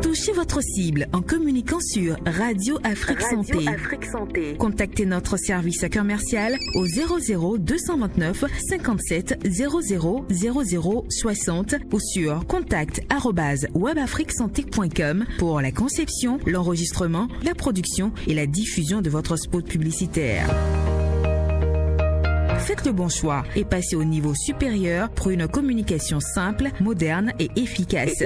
Touchez votre cible en communiquant sur Radio Afrique Santé. Contactez notre service commercial au 00 229 57 00 00 60 ou sur contact@webafriquesanté.com pour la conception, l'enregistrement, la production et la diffusion de votre spot publicitaire. Faites le bon choix et passez au niveau supérieur pour une communication simple, moderne et efficace.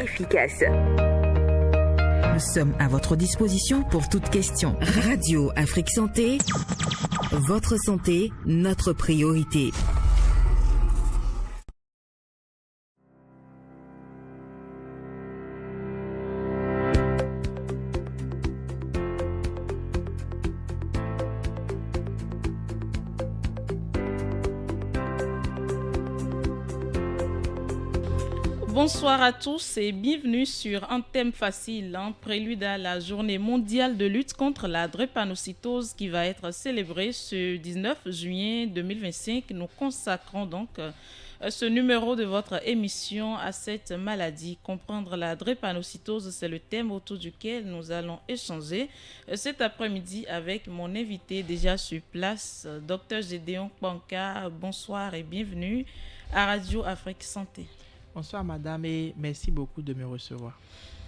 Nous sommes à votre disposition pour toute question. Radio Afrique Santé, votre santé, notre priorité. Bonsoir à tous et bienvenue sur un thème facile, un prélude à la journée mondiale de lutte contre la drépanocytose qui va être célébrée ce 19 juillet 2025. Nous consacrons donc ce numéro de votre émission à cette maladie. Comprendre la drépanocytose, c'est le thème autour duquel nous allons échanger cet après-midi avec mon invité déjà sur place, Dr Gédéon Kpanka. Bonsoir et bienvenue à Radio Afrique Santé. Bonsoir madame et merci beaucoup de me recevoir.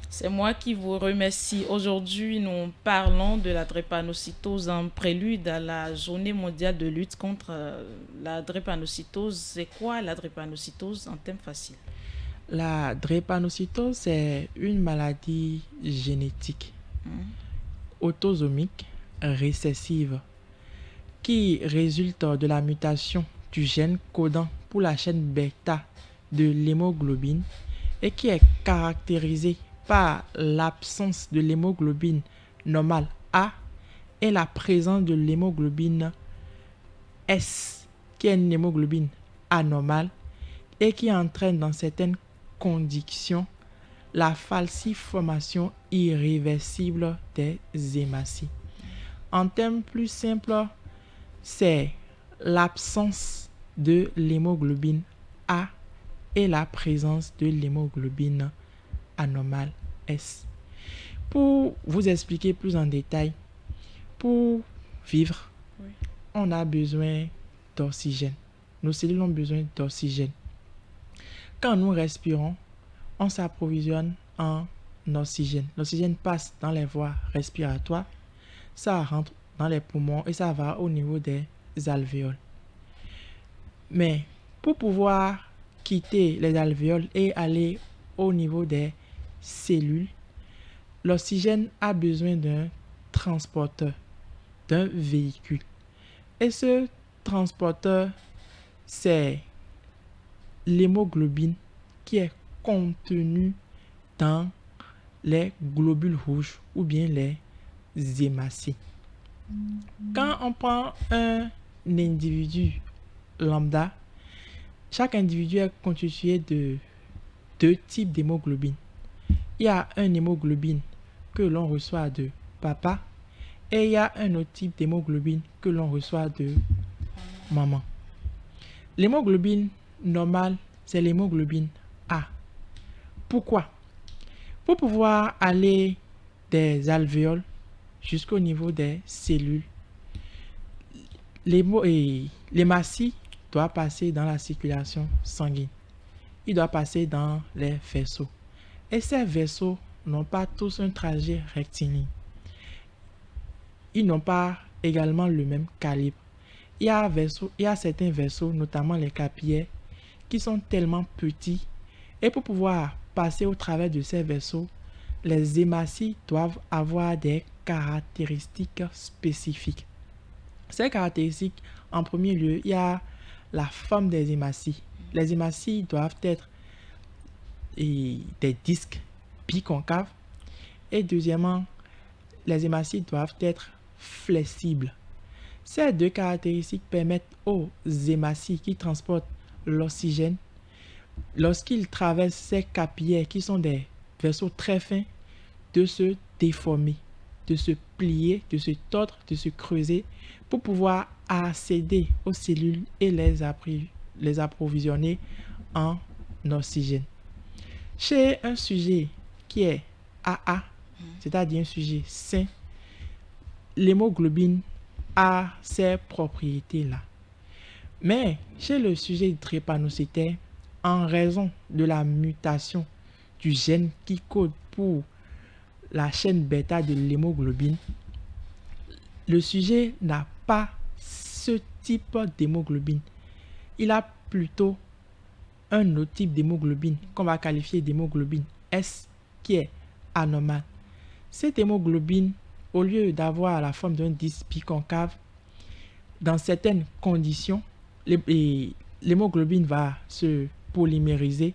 C'est moi qui vous remercie. Aujourd'hui, nous parlons de la drépanocytose en prélude à la journée mondiale de lutte contre la drépanocytose. C'est quoi la drépanocytose en thème facile? La drépanocytose, c'est une maladie génétique autosomique récessive qui résulte de la mutation du gène codant pour la chaîne bêta de l'hémoglobine et qui est caractérisée par l'absence de l'hémoglobine normale A et la présence de l'hémoglobine S, qui est une hémoglobine anormale et qui entraîne dans certaines conditions la falsiformation irréversible des hématies. En termes plus simples, c'est l'absence de l'hémoglobine A et la présence de l'hémoglobine anormale S. Pour vous expliquer plus en détail, pour vivre, on a besoin d'oxygène. Nos cellules ont besoin d'oxygène. Quand nous respirons, on s'approvisionne en oxygène. L'oxygène passe dans les voies respiratoires, ça rentre dans les poumons et ça va au niveau des alvéoles. Mais pour pouvoir quitter les alvéoles et aller au niveau des cellules, l'oxygène a besoin d'un transporteur, d'un véhicule. Et ce transporteur, c'est l'hémoglobine qui est contenue dans les globules rouges ou bien les hématies. Quand on prend un individu lambda, chaque individu est constitué de deux types d'hémoglobine. Il y a un hémoglobine que l'on reçoit de papa et il y a un autre type d'hémoglobine que l'on reçoit de maman. L'hémoglobine normale, c'est l'hémoglobine A. Pourquoi? Pour pouvoir aller des alvéoles jusqu'au niveau des cellules, l'hématie doit passer dans la circulation sanguine. Il doit passer dans les vaisseaux. Et ces vaisseaux n'ont pas tous un trajet rectiligne. Ils n'ont pas également le même calibre. Il y a certains vaisseaux, notamment les capillaires, qui sont tellement petits. Et pour pouvoir passer au travers de ces vaisseaux, les hématies doivent avoir des caractéristiques spécifiques. Ces caractéristiques, en premier lieu, il y a la forme des hématies. Les hématies doivent être des disques biconcaves. Et deuxièmement, les hématies doivent être flexibles. Ces deux caractéristiques permettent aux hématies qui transportent l'oxygène, lorsqu'ils traversent ces capillaires qui sont des vaisseaux très fins, de se déformer, de se plier, de se tordre, de se creuser pour pouvoir accéder aux cellules et les approvisionner en oxygène. Chez un sujet qui est AA, c'est-à-dire un sujet sain, l'hémoglobine a ces propriétés-là. Mais chez le sujet drépanocytaire, en raison de la mutation du gène qui code pour la chaîne bêta de l'hémoglobine, le sujet n'a pas ce type d'hémoglobine. Il a plutôt un autre type d'hémoglobine qu'on va qualifier d'hémoglobine S qui est anormal. Cette hémoglobine, au lieu d'avoir la forme d'un disque biconcave, dans certaines conditions, l'hémoglobine va se polymériser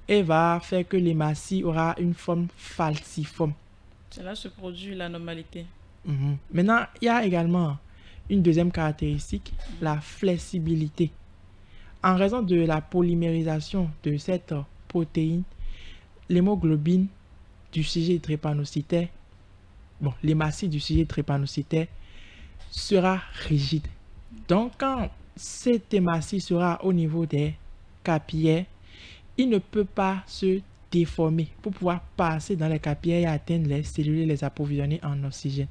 et va faire que l'hématie aura une forme falciforme. Cela se produit l'anormalité. Maintenant, il y a également une deuxième caractéristique, la flexibilité. En raison de la polymérisation de cette protéine, l'hémoglobine du sujet drépanocytaire, l'hématie du sujet drépanocytaire sera rigide. Donc, quand cette hématie sera au niveau des capillaires, il ne peut pas se déformer pour pouvoir passer dans les capillaires et atteindre les cellules et les approvisionner en oxygène.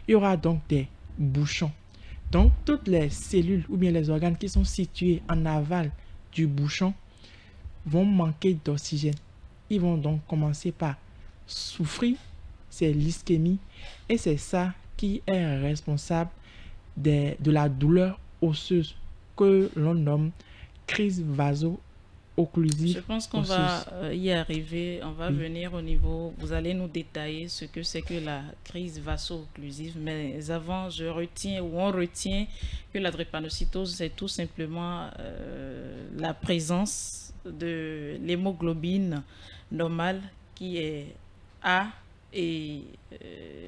Il y aura donc des bouchons. Donc, toutes les cellules ou bien les organes qui sont situés en aval du bouchon vont manquer d'oxygène. Ils vont donc commencer par souffrir, c'est l'ischémie, et c'est ça qui est responsable de la douleur osseuse que l'on nomme crise vaso-occlusive. Je pense qu'on va y arriver. On va venir au niveau. Vous allez nous détailler ce que c'est que la crise vaso-occlusive. Mais avant, on retient que la drépanocytose, c'est tout simplement la présence de l'hémoglobine normale qui est A et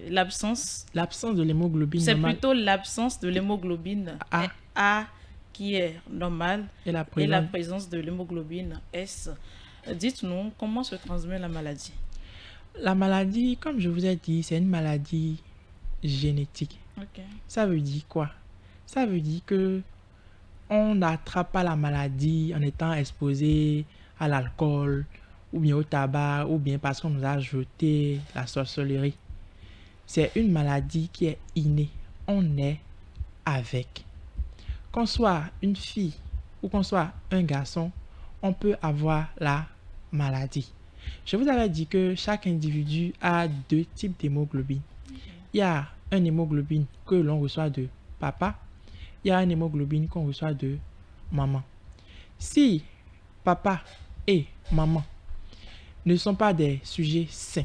l'absence de l'hémoglobine c'est normale. plutôt l'absence de l'hémoglobine A qui est normale et la présence de l'hémoglobine S. Dites-nous comment se transmet la maladie. La maladie, comme je vous ai dit, c'est une maladie génétique. Ça veut dire quoi? Ça veut dire que on n'attrape pas la maladie en étant exposé à l'alcool ou bien au tabac ou bien parce qu'on nous a jeté la sorcellerie. C'est une maladie qui est innée. On est avec. Qu'on soit une fille ou qu'on soit un garçon, on peut avoir la maladie. Je vous avais dit que chaque individu a deux types d'hémoglobine. Il y a un hémoglobine que l'on reçoit de papa. Il y a un hémoglobine qu'on reçoit de maman. Si papa et maman ne sont pas des sujets sains,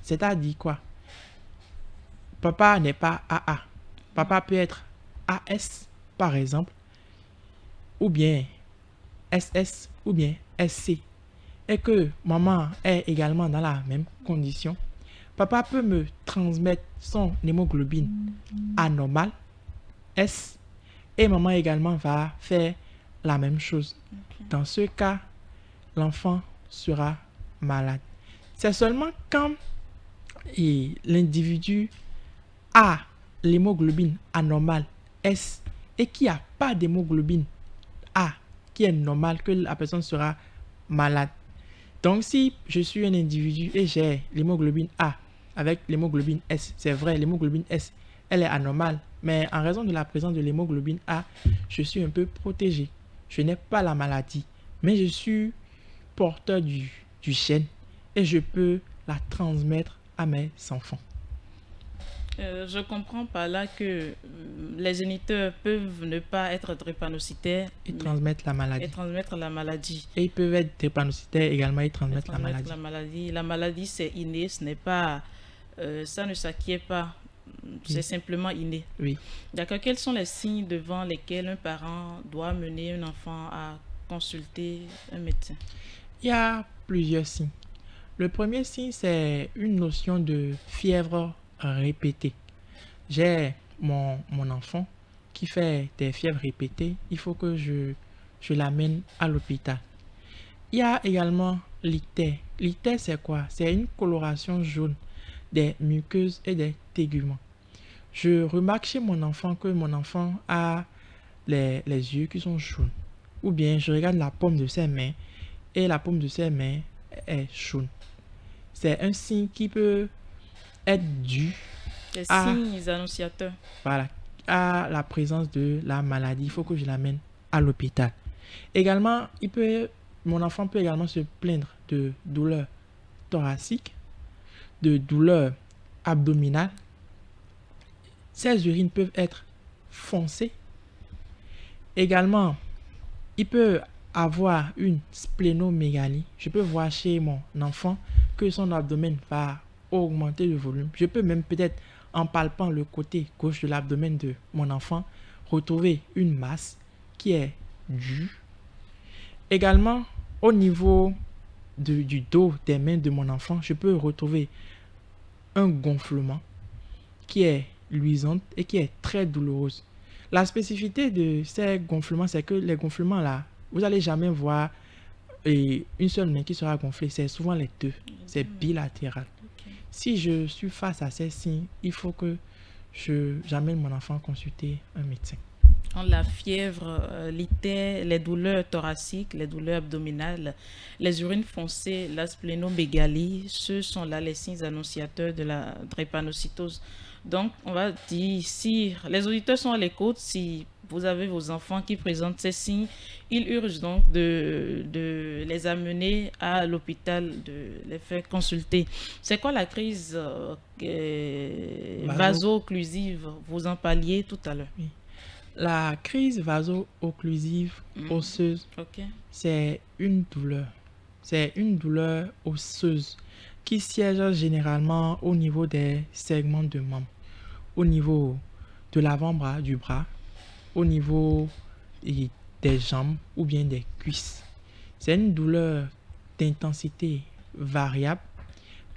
c'est-à-dire quoi? Papa n'est pas AA. Papa peut être AS, par exemple, ou bien SS, ou bien SC, et que maman est également dans la même condition, papa peut me transmettre son hémoglobine anormale, S, et maman également va faire la même chose. Dans ce cas, l'enfant sera malade. C'est seulement quand l'individu a l'hémoglobine anormale S et qui n'a pas d'hémoglobine A qui est normale que la personne sera malade. Donc si je suis un individu et j'ai l'hémoglobine A avec l'hémoglobine S, c'est vrai, l'hémoglobine S, elle est anormale, mais en raison de la présence de l'hémoglobine A, je suis un peu protégé. Je n'ai pas la maladie, mais je suis porteur du gène et je peux la transmettre à mes enfants. Je comprends par là que les géniteurs peuvent ne pas être drépanocytaires et transmettre la maladie. Et ils peuvent être drépanocytaires également et transmettre la maladie. La maladie, c'est inné, ce n'est pas, ça ne s'acquiert pas, c'est simplement inné. Oui. D'accord. Quels sont les signes devant lesquels un parent doit mener un enfant à consulter un médecin? Il y a plusieurs signes. Le premier signe, c'est une notion de fièvre répétée. J'ai mon enfant qui fait des fièvres répétées. Il faut que je l'amène à l'hôpital. Il y a également l'ictère. L'ictère, c'est quoi? C'est une coloration jaune des muqueuses et des téguments. Je remarque chez mon enfant que mon enfant a les yeux qui sont jaunes. Ou bien je regarde la paume de ses mains et la paume de ses mains est jaune. c'est un signe qui peut être dû Les à, signes annonciateurs. voilà, à la présence de la maladie. Il faut que je l'amène à l'hôpital. Également, mon enfant peut également se plaindre de douleurs thoraciques, de douleurs abdominales. Ses urines peuvent être foncées. Également, il peut avoir une splénomégalie. Je peux voir chez mon enfant que son abdomen va augmenter de volume. Je peux même peut-être, en palpant le côté gauche de l'abdomen de mon enfant, retrouver une masse qui est due. Également, au niveau du dos des mains de mon enfant, je peux retrouver un gonflement qui est luisante et qui est très douloureuse. La spécificité de ces gonflements, c'est que les gonflements là, vous n'allez jamais voir une seule main qui sera gonflée. C'est souvent les deux. C'est bilatéral. Ok. Si je suis face à ces signes, il faut que j'amène mon enfant consulter un médecin. La fièvre, les douleurs thoraciques, les douleurs abdominales, les urines foncées, la splénomégalie, ce sont là les signes annonciateurs de la drépanocytose. Donc, on va dire, si les auditeurs sont à l'écoute, si vous avez vos enfants qui présentent ces signes, il urge donc de les amener à l'hôpital, de les faire consulter. C'est quoi la crise vaso-occlusive? Vous en parliez tout à l'heure. Oui. La crise vaso-occlusive osseuse, Ok. c'est une douleur. C'est une douleur osseuse qui siège généralement au niveau des segments de membres, au niveau de l'avant-bras du bras, au niveau des jambes ou bien des cuisses. C'est une douleur d'intensité variable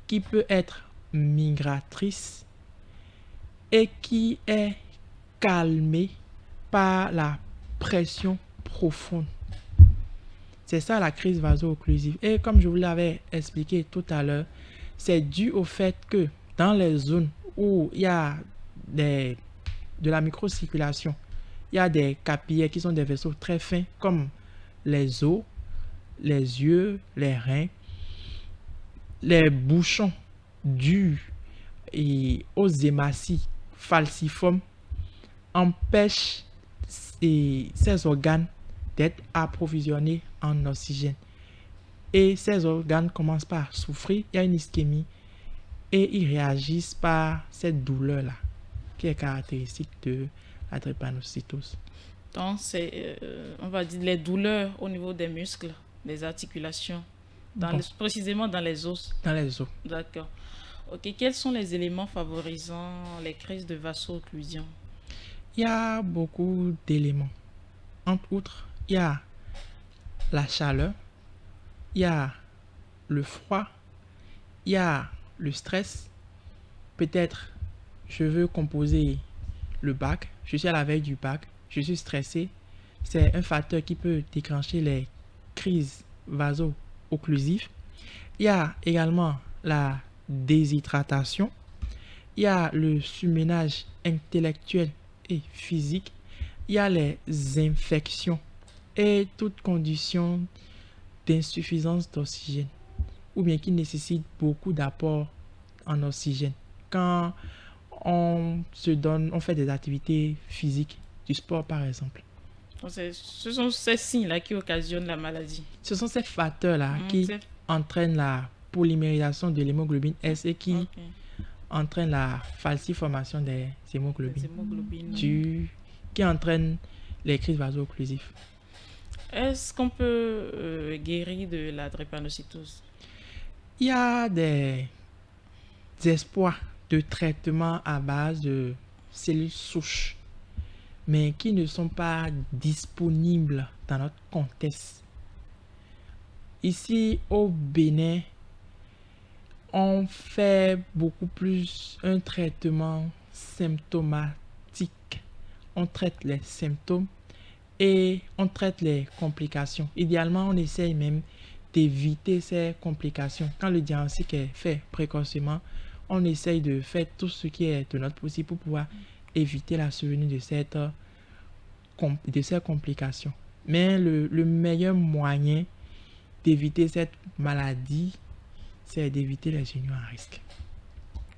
qui peut être migratrice et qui est calmée par la pression profonde. C'est ça la crise vaso-occlusive. Et comme je vous l'avais expliqué tout à l'heure, c'est dû au fait que dans les zones où il y a de la microcirculation, il y a des capillaires qui sont des vaisseaux très fins comme les os, les yeux, les reins, les bouchons dus aux hématies falciformes empêchent ces organes d'être approvisionnés en oxygène. Et ces organes commencent par souffrir, il y a une ischémie et ils réagissent par cette douleur-là qui est caractéristique de la drépanocytose. Donc, c'est, on va dire, les douleurs au niveau des muscles, des articulations, précisément dans les os. Dans les os. D'accord. Ok, quels sont les éléments favorisant les crises de vaso-occlusion? Il y a beaucoup d'éléments. Entre autres, il y a la chaleur, il y a le froid, il y a le stress. Peut-être, je veux composer le bac, je suis à la veille du bac, je suis stressé. C'est un facteur qui peut déclencher les crises vaso-occlusives. Il y a également la déshydratation. Il y a le surménage intellectuel et physique. Il y a les infections et toute condition d'insuffisance d'oxygène ou bien qui nécessite beaucoup d'apport en oxygène. Quand on fait des activités physiques, du sport par exemple. Donc, ce sont ces signes-là qui occasionnent la maladie. Ce sont ces facteurs-là qui entraînent la polymérisation de l'hémoglobine S et qui entraînent la falsiformation des hémoglobines, qui entraînent les crises vaso-occlusives. Est-ce qu'on peut guérir de la drépanocytose? Il y a des espoirs de traitement à base de cellules souches, mais qui ne sont pas disponibles dans notre contexte. Ici au Bénin, on fait beaucoup plus un traitement symptomatique. On traite les symptômes et on traite les complications. Idéalement, on essaye même d'éviter ces complications. Quand le diagnostic est fait précocement, on essaye de faire tout ce qui est de notre possible pour pouvoir éviter la survenue de ces complications. Mais le meilleur moyen d'éviter cette maladie c'est d'éviter les unions à risque.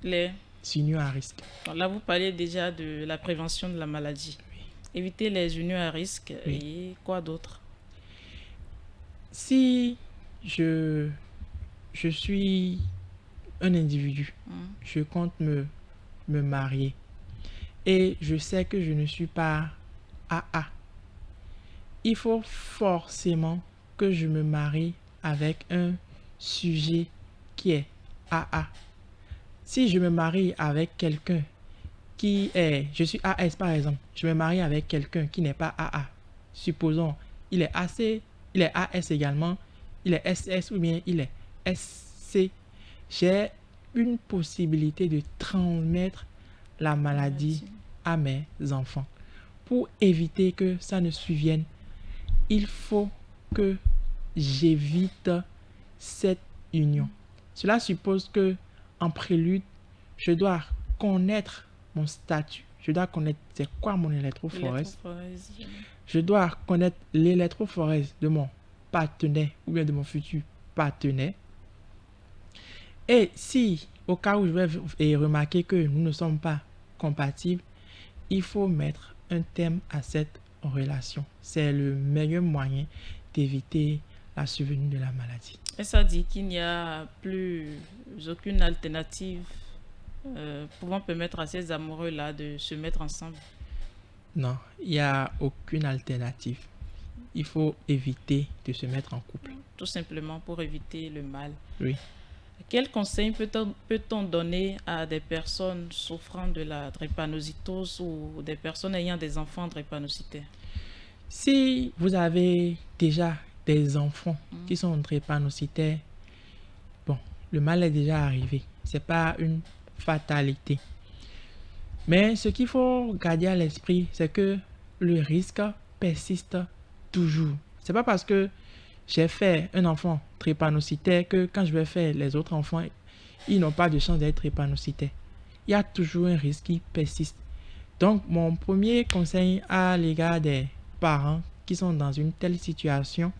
Les Unions à risque. Là, vous parlez déjà de la prévention de la maladie. Oui. Éviter les unions à risque. Oui. Et quoi d'autre? Si je suis un individu, je compte me marier et je sais que je ne suis pas AA, il faut forcément que je me marie avec un sujet qui est AA. Si je me marie avec quelqu'un qui est, je suis AS par exemple, je me marie avec quelqu'un qui n'est pas AA, supposons il est AC, il est AS également, il est SS ou bien il est SC, j'ai une possibilité de transmettre la maladie à mes enfants. Pour éviter que ça ne survienne, il faut que j'évite cette union. Cela suppose que en prélude, je dois connaître mon statut. Je dois connaître c'est quoi mon électrophorèse. Je dois connaître l'électrophorèse de mon partenaire ou bien de mon futur partenaire. Et si, au cas où je vais remarquer que nous ne sommes pas compatibles, il faut mettre un terme à cette relation. C'est le meilleur moyen d'éviter la survenue de la maladie. Et ça dit qu'il n'y a plus aucune alternative pouvant permettre à ces amoureux-là de se mettre ensemble? Non, il n'y a aucune alternative. Il faut éviter de se mettre en couple. Tout simplement pour éviter le mal. Oui. Quel conseil peut-on donner à des personnes souffrant de la drépanocytose ou des personnes ayant des enfants drépanocytaires? Si vous avez déjà des enfants qui sont drépanocytaires, bon, le mal est déjà arrivé. Ce n'est pas une fatalité. Mais ce qu'il faut garder à l'esprit, c'est que le risque persiste toujours. Ce n'est pas parce que j'ai fait un enfant drépanocytaire que quand je vais faire les autres enfants, ils n'ont pas de chance d'être drépanocytaires. Il y a toujours un risque qui persiste. Donc, mon premier conseil à l'égard des parents qui sont dans une telle situation,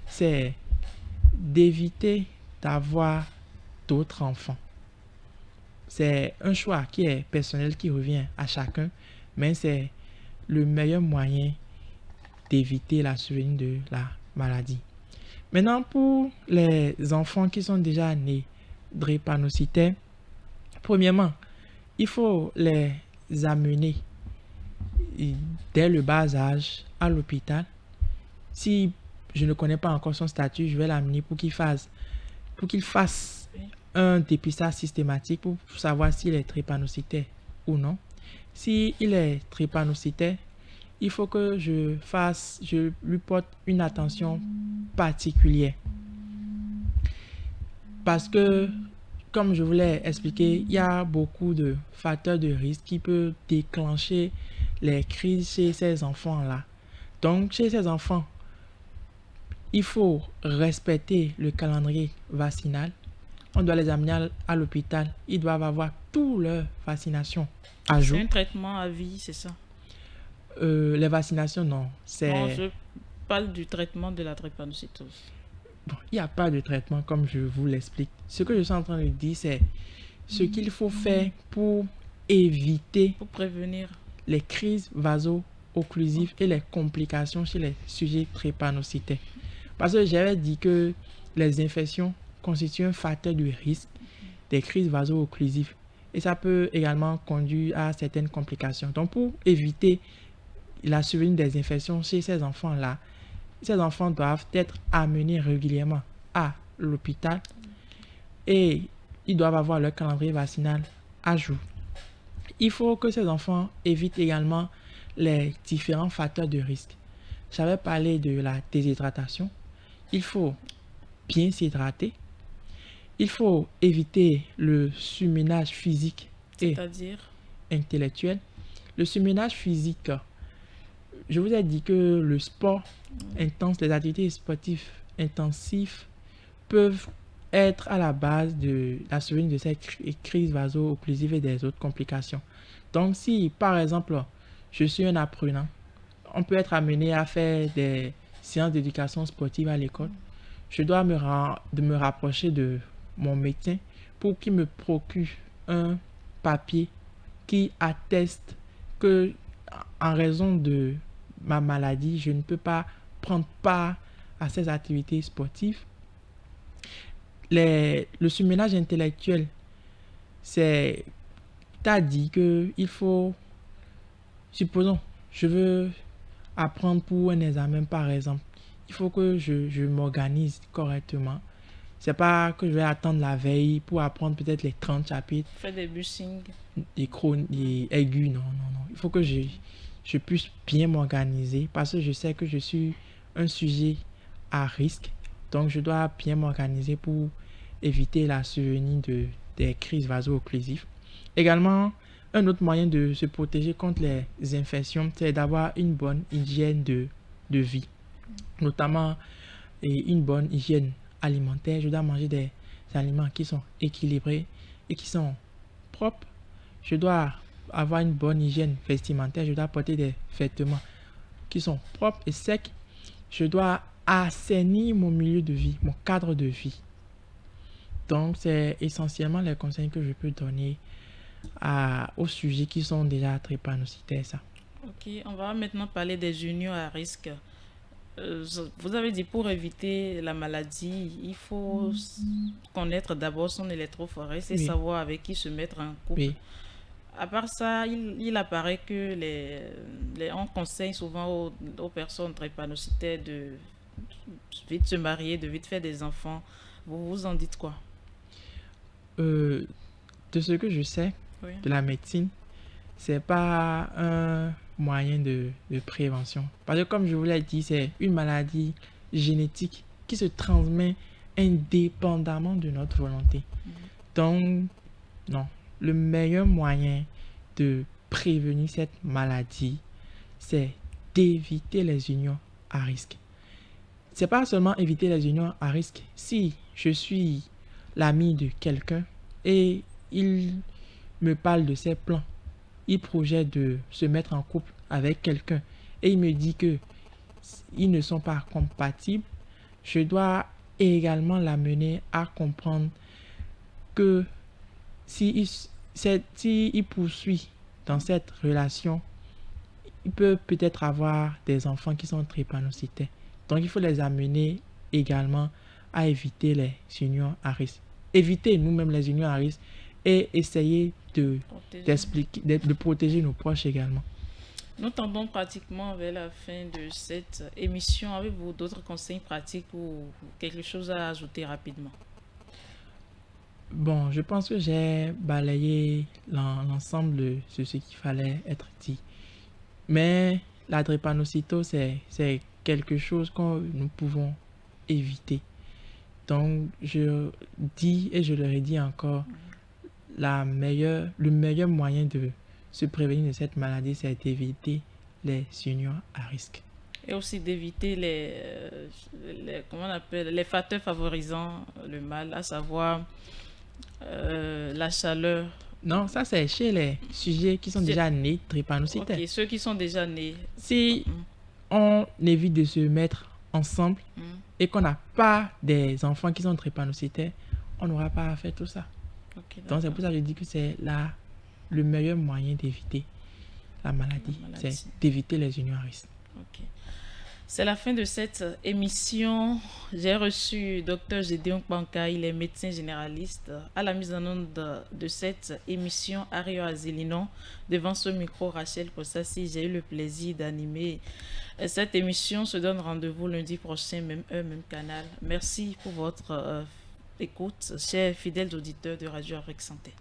c'est d'éviter d'avoir d'autres enfants. C'est un choix qui est personnel, qui revient à chacun, mais c'est le meilleur moyen d'éviter la survenue de la maladie. Maintenant, pour les enfants qui sont déjà nés drépanocytaires, premièrement, il faut les amener dès le bas âge à l'hôpital. Si je ne connais pas encore son statut, je vais l'amener pour qu'il fasse un dépistage systématique pour savoir s'il est drépanocytaire ou non. S'il est drépanocytaire, il faut que je lui porte une attention particulière. Parce que, comme je vous l'ai expliqué, il y a beaucoup de facteurs de risque qui peuvent déclencher les crises chez ces enfants-là. Donc, chez ces enfants, il faut respecter le calendrier vaccinal. On doit les amener à l'hôpital. Ils doivent avoir toutes leurs vaccinations à jour. C'est un traitement à vie, c'est ça? Les vaccinations, non. Non, je parle du traitement de la drépanocytose. Bon, il n'y a pas de traitement comme je vous l'explique. Ce que je suis en train de dire, c'est ce qu'il faut faire pour éviter, pour prévenir les crises vaso-occlusives et les complications chez les sujets drépanocytaires. Parce que j'avais dit que les infections constituent un facteur de risque des crises vaso-occlusives. Et ça peut également conduire à certaines complications. Donc, pour éviter la survenue des infections chez ces enfants-là, ces enfants doivent être amenés régulièrement à l'hôpital et ils doivent avoir leur calendrier vaccinal à jour. Il faut que ces enfants évitent également les différents facteurs de risque. J'avais parlé de la déshydratation. Il faut bien s'hydrater. Il faut éviter le surmenage physique et intellectuel. Le surmenage physique, je vous ai dit que le sport intense, les activités sportives intensives peuvent être à la base de la survenue de cette crise vaso-occlusive et des autres complications. Donc, si par exemple, je suis un apprenant, on peut être amené à faire des séances d'éducation sportive à l'école. Je dois me rapprocher de mon médecin pour qu'il me procure un papier qui atteste que, en raison de ma maladie, je ne peux pas prendre part à ces activités sportives. Le surménage intellectuel, t'as dit que il faut, supposons, je veux apprendre pour un examen par exemple, il faut que je m'organise correctement. C'est pas que je vais attendre la veille pour apprendre peut-être les 30 chapitres. Faire des bushings. Des aigus, non. Il faut que je puisse bien m'organiser parce que je sais que je suis un sujet à risque. Donc, je dois bien m'organiser pour éviter la survenue des crises vaso-occlusives. Également, un autre moyen de se protéger contre les infections, c'est d'avoir une bonne hygiène de vie. Notamment, une bonne hygiène alimentaire. Je dois manger des aliments qui sont équilibrés et qui sont propres. Je dois avoir une bonne hygiène vestimentaire. Je dois porter des vêtements qui sont propres et secs. Je dois assainir mon milieu de vie, mon cadre de vie. Donc, c'est essentiellement les conseils que je peux donner aux sujets qui sont déjà drépanocytaires. Ça. Ok, on va maintenant parler des juniors à risque. Vous avez dit pour éviter la maladie, il faut connaître d'abord son électrophorèse et savoir avec qui se mettre en couple. Oui. À part ça, il apparaît que on conseille souvent aux personnes drépanocytaires de vite se marier, de vite faire des enfants. Vous en dites quoi? De ce que je sais de la médecine, c'est pas un moyen de prévention. Parce que comme je vous l'ai dit, c'est une maladie génétique qui se transmet indépendamment de notre volonté. Donc, non. Le meilleur moyen de prévenir cette maladie, c'est d'éviter les unions à risque. C'est pas seulement éviter les unions à risque. Si je suis l'ami de quelqu'un et il me parle de ses plans, il projette de se mettre en couple avec quelqu'un et il me dit que ils ne sont pas compatibles, je dois également l'amener à comprendre que s'il poursuit dans cette relation, il peut peut-être avoir des enfants qui sont drépanocytaires. Donc, il faut les amener également à éviter les unions à risque. Éviter nous-mêmes les unions à risque et essayer de protéger nos proches également. Nous tendons pratiquement vers la fin de cette émission. Avez-vous d'autres conseils pratiques ou quelque chose à ajouter rapidement? Bon, je pense que j'ai balayé l'ensemble de ce qu'il fallait être dit. Mais la drépanocytose, c'est quelque chose que nous pouvons éviter. Donc, je dis et je le redis encore, le meilleur moyen de se prévenir de cette maladie, c'est d'éviter les unions à risque. Et aussi d'éviter les facteurs favorisant le mal, à savoir la chaleur. Non, ça c'est chez les sujets qui sont déjà nés drépanocytaires. Ok, ceux qui sont déjà nés. Si on évite de se mettre ensemble et qu'on n'a pas des enfants qui sont drépanocytaires, on n'aura pas à faire tout ça. Okay, donc c'est pour ça que je dis que c'est le meilleur moyen d'éviter la maladie. C'est d'éviter les unions à risque. Okay. C'est la fin de cette émission. J'ai reçu Dr Gédéon Kpanka, il est médecin généraliste. À la mise en onde de cette émission, Ario Azelinon. Devant ce micro, Rachel Possassi, j'ai eu le plaisir d'animer cette émission. Se donne rendez-vous lundi prochain, même heure, même canal. Merci pour votre écoute, chers fidèles auditeurs de Radio Afrique Santé.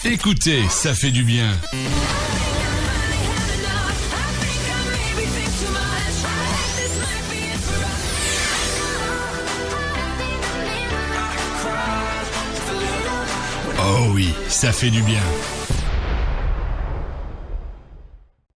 Écoutez, ça fait du bien. Oh oui, ça fait du bien.